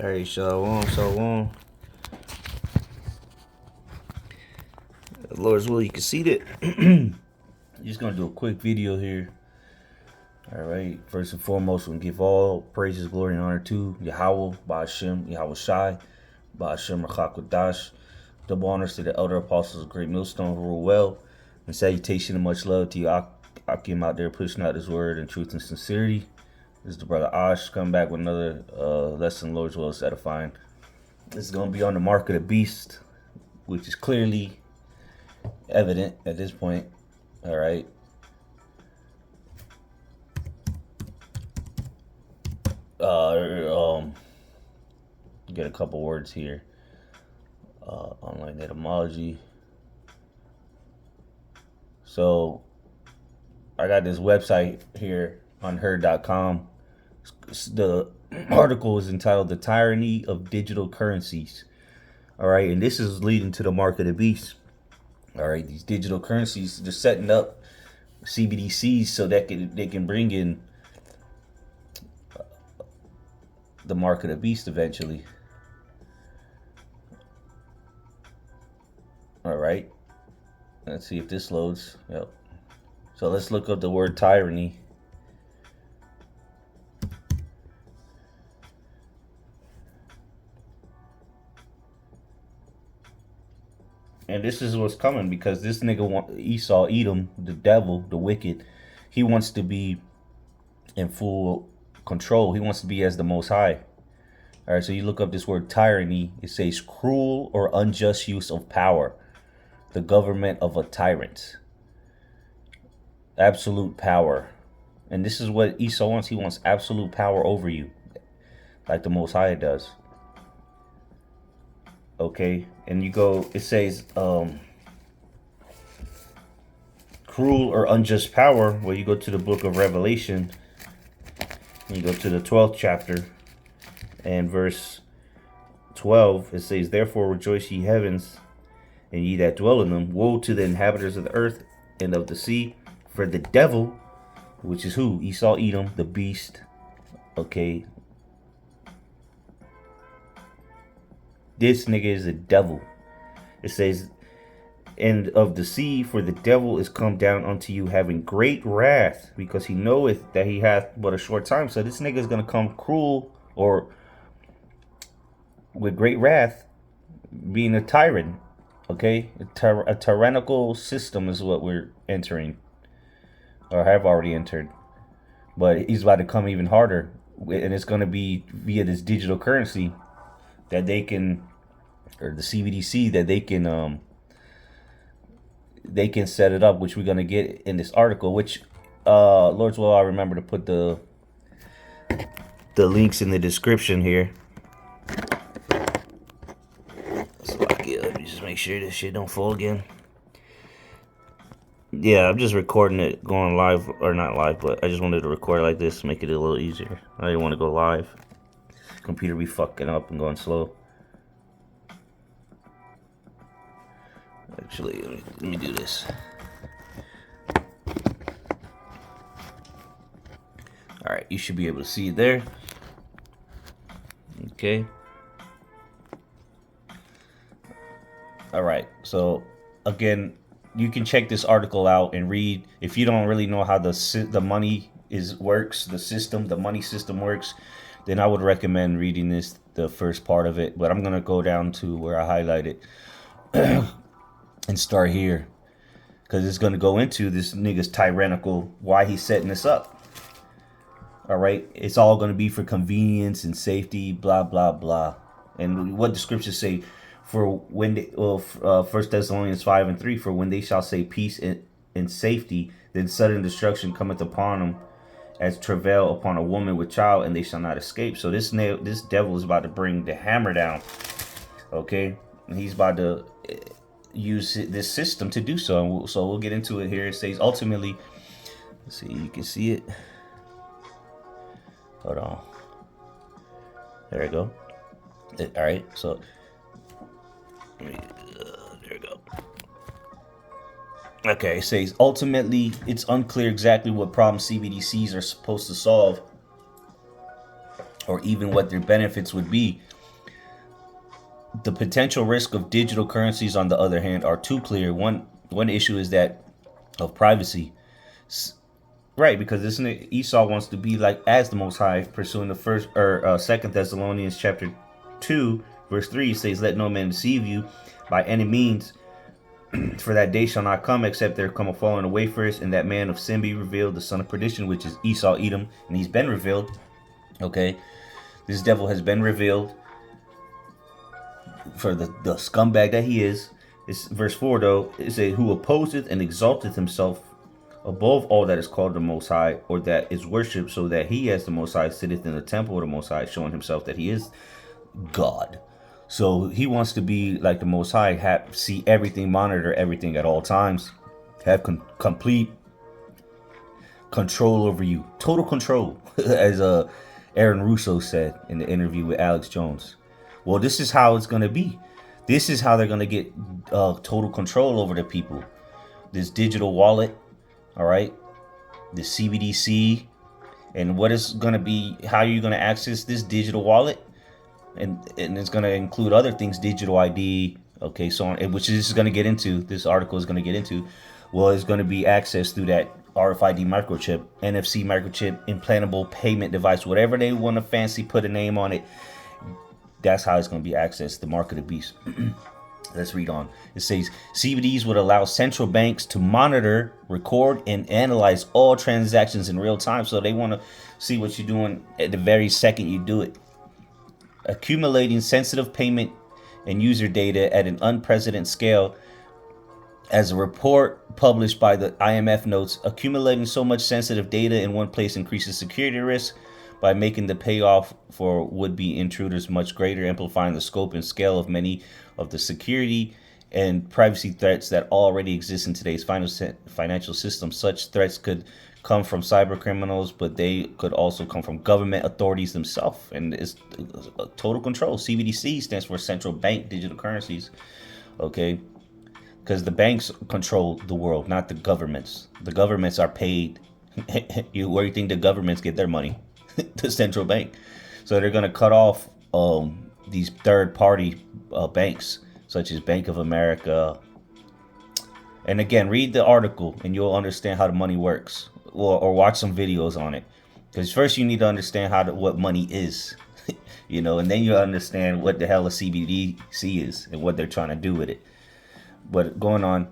Alright, Shalom. Lord's will, you can see that. Just gonna do a quick video here. Alright, first and foremost, we're gonna give all praises, glory, and honor to Yahweh, Ba'ashem, Yahweh Shai, Ba'ashem, Rachakwadash. Double honors to the elder apostles of Great Millstone who rule well. And salutation and much love to you, Akim out there pushing out his word in truth and sincerity. This is the brother Ash coming back with another lesson, Lord's will is edifying. This is going to be on the mark of the beast, which is clearly evident at this point. All right. Get a couple words here. Online etymology. So I got this website here on her.com. The article is entitled "The Tyranny of Digital Currencies." All right, and this is leading to the mark of the beast. All right, these digital currencies, they're setting up CBDCs so that they can bring in the mark of the beast eventually. All right, let's see if this loads. Yep. So let's look up the word tyranny. And this is what's coming, because this nigga Esau, Edom, the devil, the wicked, he wants to be in full control. He wants to be as the Most High. All right, so you look up this word tyranny. It says cruel or unjust use of power, the government of a tyrant, absolute power. And this is what Esau wants. He wants absolute power over you, like the Most High does. Okay, and you go, it says cruel or unjust power. Well, you go to the book of Revelation, and you go to the 12th chapter, and verse 12, it says, "Therefore rejoice, ye heavens, and ye that dwell in them. Woe to the inhabitants of the earth and of the sea, for the devil," which is who? Esau, Edom, the beast. Okay, this nigga is a devil. It says, "And of the sea, for the devil is come down unto you, having great wrath, because he knoweth that he hath but a short time." So this nigga is going to come cruel or with great wrath, being a tyrant. Okay, a tyrannical system is what we're entering, or have already entered. But he's about to come even harder, and it's going to be via this digital currency that they can, or the CBDC, that they can set it up, which we're gonna get in this article. Which, Lord's will, I remember to put the links in the description here. So let me just make sure this shit don't fall again. Yeah, I'm just recording it, going live, or not live, but I just wanted to record like this, make it a little easier. I didn't want to go live. Computer be fucking up and going slow. Actually, let me do this. All right, you should be able to see it there. Okay. All right, so again, you can check this article out and read. If you don't really know how the money works, the money system works, then I would recommend reading the first part of it. But I'm gonna go down to where I highlight it and start here, because it's gonna go into this nigga's tyrannical, why he's setting this up. All right, it's all gonna be for convenience and safety, blah blah blah. And what the scriptures say, for when they, 1 Thessalonians 5:3, for when they shall say peace and safety, then sudden destruction cometh upon them, as travail upon a woman with child, and they shall not escape. So this devil is about to bring the hammer down. Okay, and he's about to use this system to do so. So we'll get into it here. It says ultimately, let's see, you can see it. Hold on. There we go. All right, so there we go. Okay, it says ultimately it's unclear exactly what problem CBDCs are supposed to solve, or even what their benefits would be. The potential risk of digital currencies, on the other hand, are too clear. One issue is that of privacy. Right, because this Esau wants to be like as the Most High, pursuing the first or Second Thessalonians chapter 2 verse 3 says, "Let no man deceive you by any means, for that day shall not come except there come a falling away first, and that man of sin be revealed, the son of perdition, which is Esau, Edom, and he's been revealed." Okay, this devil has been revealed for the scumbag that he is. It's verse 4 though. It says, "Who opposeth and exalteth himself above all that is called the Most High, or that is worshipped, so that he as the Most High sitteth in the temple of the Most High, showing himself that he is God." So he wants to be like the Most High, see everything, monitor everything at all times, have complete control over you, total control, as Aaron Russo said in the interview with Alex Jones. Well, this is how it's going to be. This is how they're going to get total control over the people. This digital wallet, all right, the CBDC, and what is going to be, how you're going to access this digital wallet, and it's going to include other things, digital ID, okay, so on, which is going to get into, this article is going to get into. Well, it's going to be accessed through that RFID microchip, NFC microchip, implantable payment device, whatever they want to fancy put a name on it. That's how it's going to be accessed, the mark of the beast. Let's read on. It says, CBDs would allow central banks to monitor, record, and analyze all transactions in real time. So they want to see what you're doing at the very second you do it. Accumulating sensitive payment and user data at an unprecedented scale. As a report published by the IMF notes, accumulating so much sensitive data in one place increases security risk by making the payoff for would-be intruders much greater, amplifying the scope and scale of many of the security and privacy threats that already exist in today's financial system. Such threats could come from cyber criminals, but they could also come from government authorities themselves. And it's total control. CBDC stands for central bank digital currencies. Okay, because the banks control the world, not the governments. The governments are paid. Where do you think the governments get their money? The central bank. So they're going to cut off these third-party banks, such as Bank of America. And again, read the article and you'll understand how the money works, or watch some videos on it. Because first you need to understand what money is, you know, and then you understand what the hell a CBDC is and what they're trying to do with it. But going on,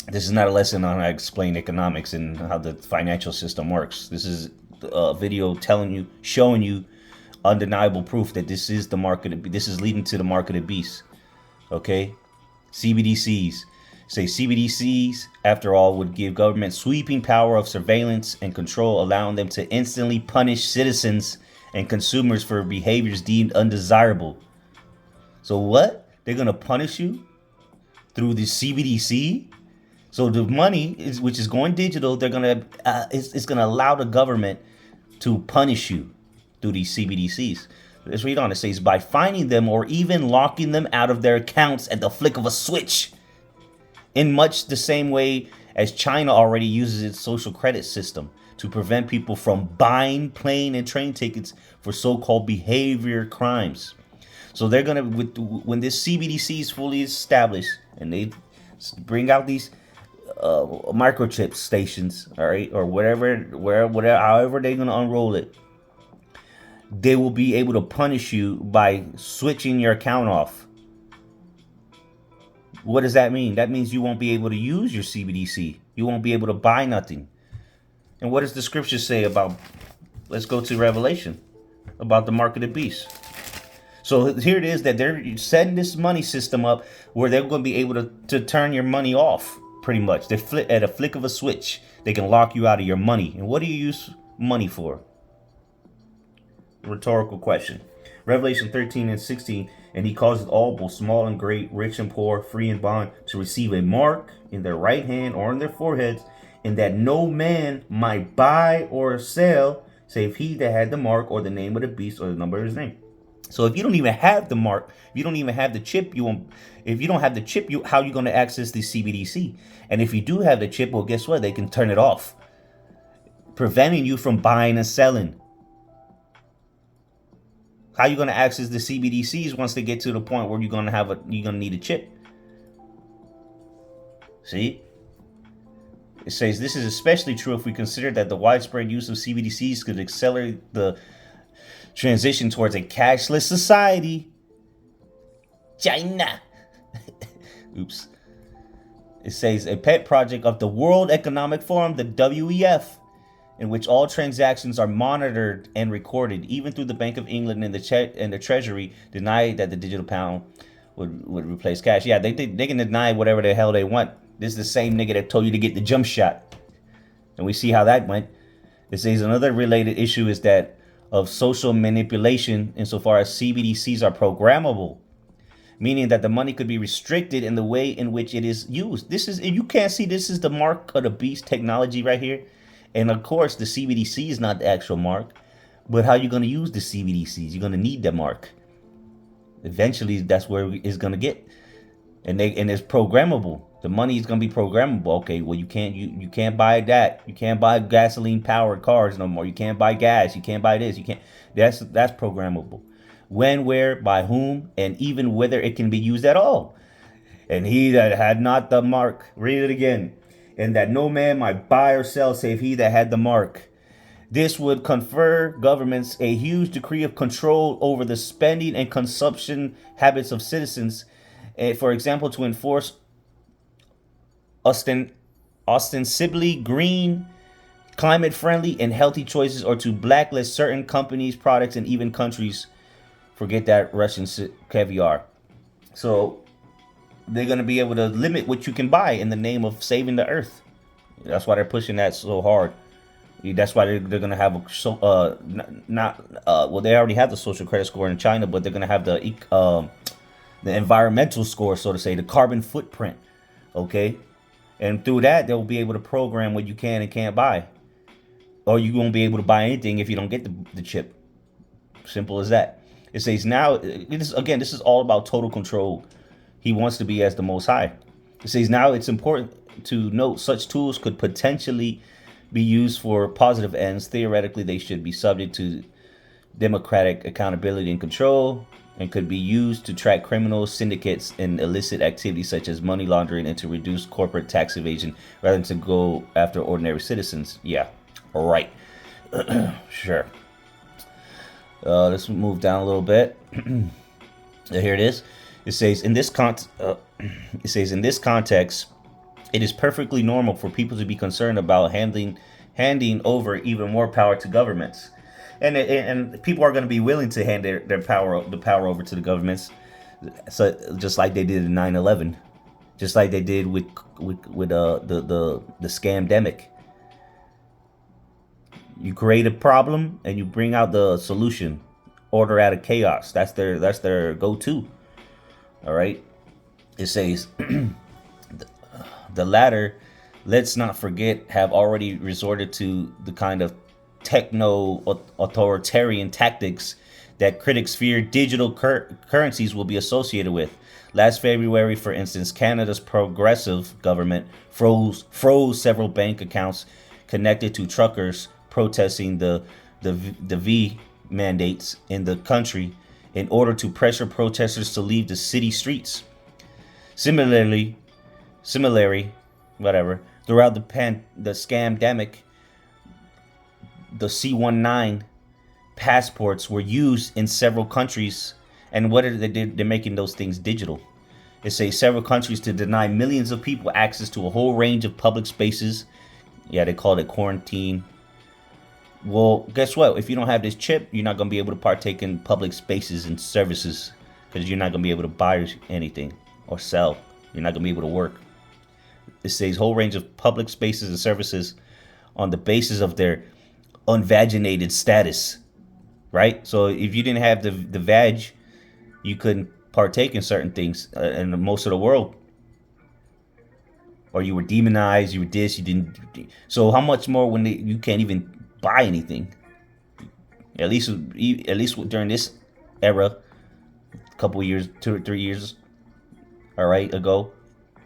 this is not a lesson on how to explain economics and how the financial system works. This is a video showing you undeniable proof that this is the market. This is leading to the mark of the beast. Okay, CBDCs. Say CBDCs, after all, would give government sweeping power of surveillance and control, allowing them to instantly punish citizens and consumers for behaviors deemed undesirable. So what? They're gonna punish you through the CBDC? So the money which is going digital, they're gonna it's gonna allow the government to punish you through these CBDCs. Let's read on. It says, by fining them or even locking them out of their accounts at the flick of a switch, in much the same way as China already uses its social credit system to prevent people from buying plane and train tickets for so-called behavior crimes. So they're gonna, when this CBDC is fully established and they bring out these microchip stations, all right, or whatever, however they're gonna unroll it, they will be able to punish you by switching your account off. What does that mean? That means you won't be able to use your CBDC. You won't be able to buy nothing. And what does the scripture say about, let's go to Revelation, about the mark of the beast. So here it is that they're setting this money system up where they're going to be able to turn your money off, pretty much. They at a flick of a switch, they can lock you out of your money. And what do you use money for? Rhetorical question. Revelation 13:16, and he causeth all, both small and great, rich and poor, free and bond, to receive a mark in their right hand or in their foreheads, and that no man might buy or sell, save he that had the mark or the name of the beast or the number of his name. So if you don't even have the mark, if you don't even have the chip, you won't. If you don't have the chip, how are you going to access the CBDC? And if you do have the chip, well, guess what? They can turn it off, preventing you from buying and selling. How you gonna access the CBDCs once they get to the point where you're gonna need a chip? See? It says this is especially true if we consider that the widespread use of CBDCs could accelerate the transition towards a cashless society. China. Oops. It says a pet project of the World Economic Forum, the WEF, in which all transactions are monitored and recorded, even through the Bank of England and the Treasury, deny that the digital pound would replace cash. Yeah, they can deny whatever the hell they want. This is the same nigga that told you to get the jump shot. And we see how that went. It says another related issue is that of social manipulation insofar as CBDCs are programmable, meaning that the money could be restricted in the way in which it is used. This is, you can't see, this is the mark of the beast technology right here. And of course, the CBDC is not the actual mark, but how you going to use the CBDCs? You're going to need the mark. Eventually, that's where it's going to get. And it's programmable. The money is going to be programmable. Okay, well, you can't buy that. You can't buy gasoline powered cars no more. You can't buy gas. You can't buy this. You can't. That's programmable. When, where, by whom, and even whether it can be used at all. And he that had not the mark, read it again, and that no man might buy or sell save he that had the mark. This would confer governments a huge degree of control over the spending and consumption habits of citizens. For example, to enforce ostensibly green, climate-friendly, and healthy choices, or to blacklist certain companies, products, and even countries. Forget that Russian caviar. So they're going to be able to limit what you can buy in the name of saving the earth. That's why they're pushing that so hard. That's why they're going to have well, they already have the social credit score in China, but they're going to have the environmental score, so to say, the carbon footprint. Okay, and through that they'll be able to program what you can and can't buy, or you won't be able to buy anything if you don't get the chip. Simple as that. It says now, this is all about total control. He wants to be as the Most High. It says now it's important to note such tools could potentially be used for positive ends. Theoretically, they should be subject to democratic accountability and control, and could be used to track criminals, syndicates, and illicit activities such as money laundering, and to reduce corporate tax evasion rather than to go after ordinary citizens. Yeah, all right. Sure. Let's move down a little bit. Here it is. It says in this context, it is perfectly normal for people to be concerned about handing over even more power to governments, and people are going to be willing to hand the power over to the governments, so just like they did in 9/11, just like they did with the scamdemic. You create a problem and you bring out the solution. Order out of chaos. That's their go-to. All right. It says the latter, let's not forget, have already resorted to the kind of techno-authoritarian tactics that critics fear digital currencies will be associated with. Last February, for instance, Canada's progressive government froze several bank accounts connected to truckers protesting the V mandates in the country in order to pressure protesters to leave the city streets. Similarly, throughout the scamdemic, the C19 passports were used in several countries, and what are they did? They're making those things digital. It says several countries to deny millions of people access to a whole range of public spaces. Yeah, they call it quarantine. Well, guess what? If you don't have this chip, you're not going to be able to partake in public spaces and services, because you're not going to be able to buy anything or sell. You're not going to be able to work. It says whole range of public spaces and services on the basis of their unvaginated status, right? So if you didn't have the vag, you couldn't partake in certain things in most of the world. Or you were demonized, you were this, you didn't. So how much more when you can't even buy anything? At least during this era, a couple of years, 2 or 3 years, all right, ago,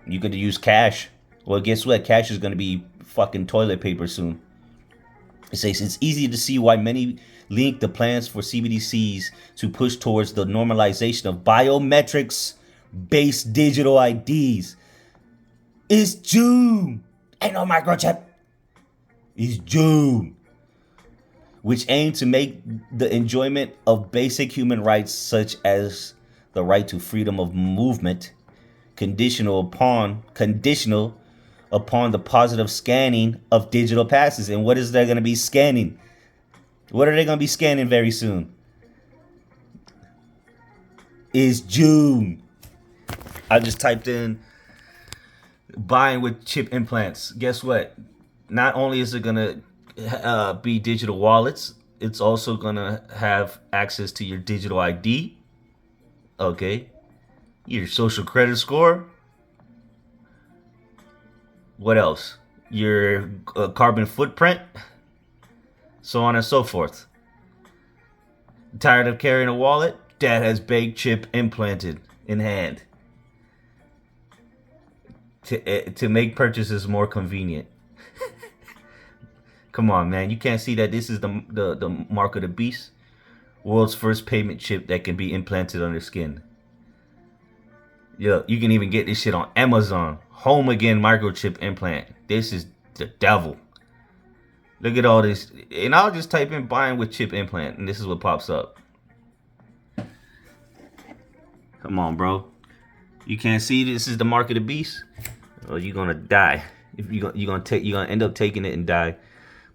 you could use cash. Well, guess what? Cash is going to be fucking toilet paper soon. It says it's easy to see why many link the plans for CBDCs to push towards the normalization of biometrics based digital IDs. It's June. Ain't no microchip. It's June. Which aim to make the enjoyment of basic human rights such as the right to freedom of movement conditional upon the positive scanning of digital passes. And what is they going to be scanning? What are they going to be scanning very soon? Is June. I just typed in buying with chip implants. Guess what? Not only is it going to be digital wallets, it's also going to have access to your digital ID. Okay. Your social credit score. What else? Your carbon footprint. So on and so forth. Tired of carrying a wallet? Dad has big chip implanted in hand to make purchases more convenient. Come on, man. You can't see that this is the mark of the beast? World's first payment chip that can be implanted under skin. Yeah, you can even get this shit on Amazon. Home again microchip implant. This is the devil. Look at all this. And I'll just type in buying with chip implant, and this is what pops up. Come on, bro. You can't see this is the mark of the beast? Or you're gonna die. If you're gonna end up taking it and die.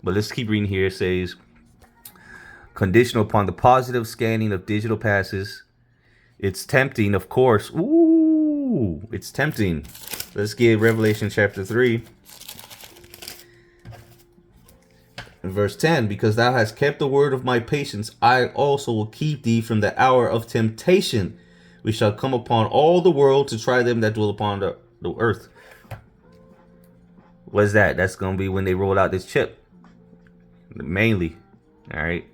But let's keep reading here. It says conditional upon the positive scanning of digital passes. It's tempting, of course. Ooh, it's tempting. Let's get Revelation chapter 3. Verse 10, because thou hast kept the word of my patience, I also will keep thee from the hour of temptation, which shall come upon all the world to try them that dwell upon the earth. What's that? That's going to be when they roll out this chip. Mainly. All right.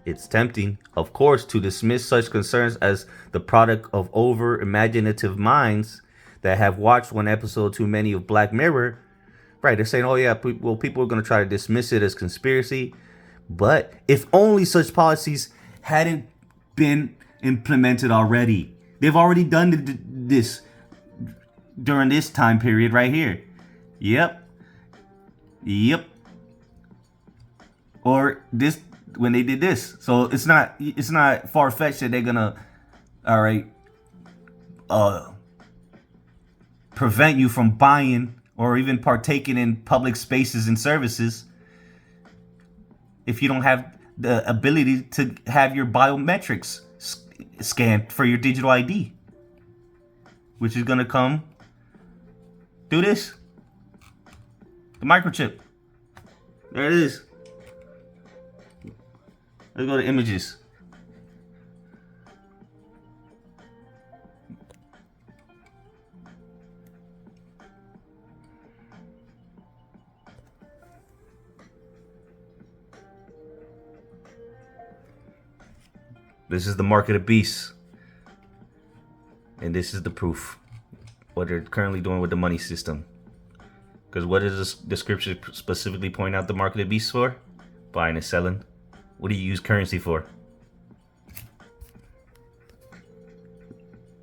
It's tempting, of course, to dismiss such concerns as the product of over-imaginative minds that have watched one episode too many of Black Mirror. Right, they're saying, oh yeah, well, people are going to try to dismiss it as conspiracy. But if only such policies hadn't been implemented already. They've already done this during this time period right here. Yep. Or this, when they did this. So it's not far-fetched that they're going to, all right, prevent you from buying or even partaking in public spaces and services if you don't have the ability to have your biometrics scanned for your digital ID, which is going to come through this, the microchip. There it is. Let's go to images. This is the mark of the beast. And this is the proof. What they're currently doing with the money system. Because what does the scripture specifically point out the mark of the beast for? Buying and selling. What do you use currency for?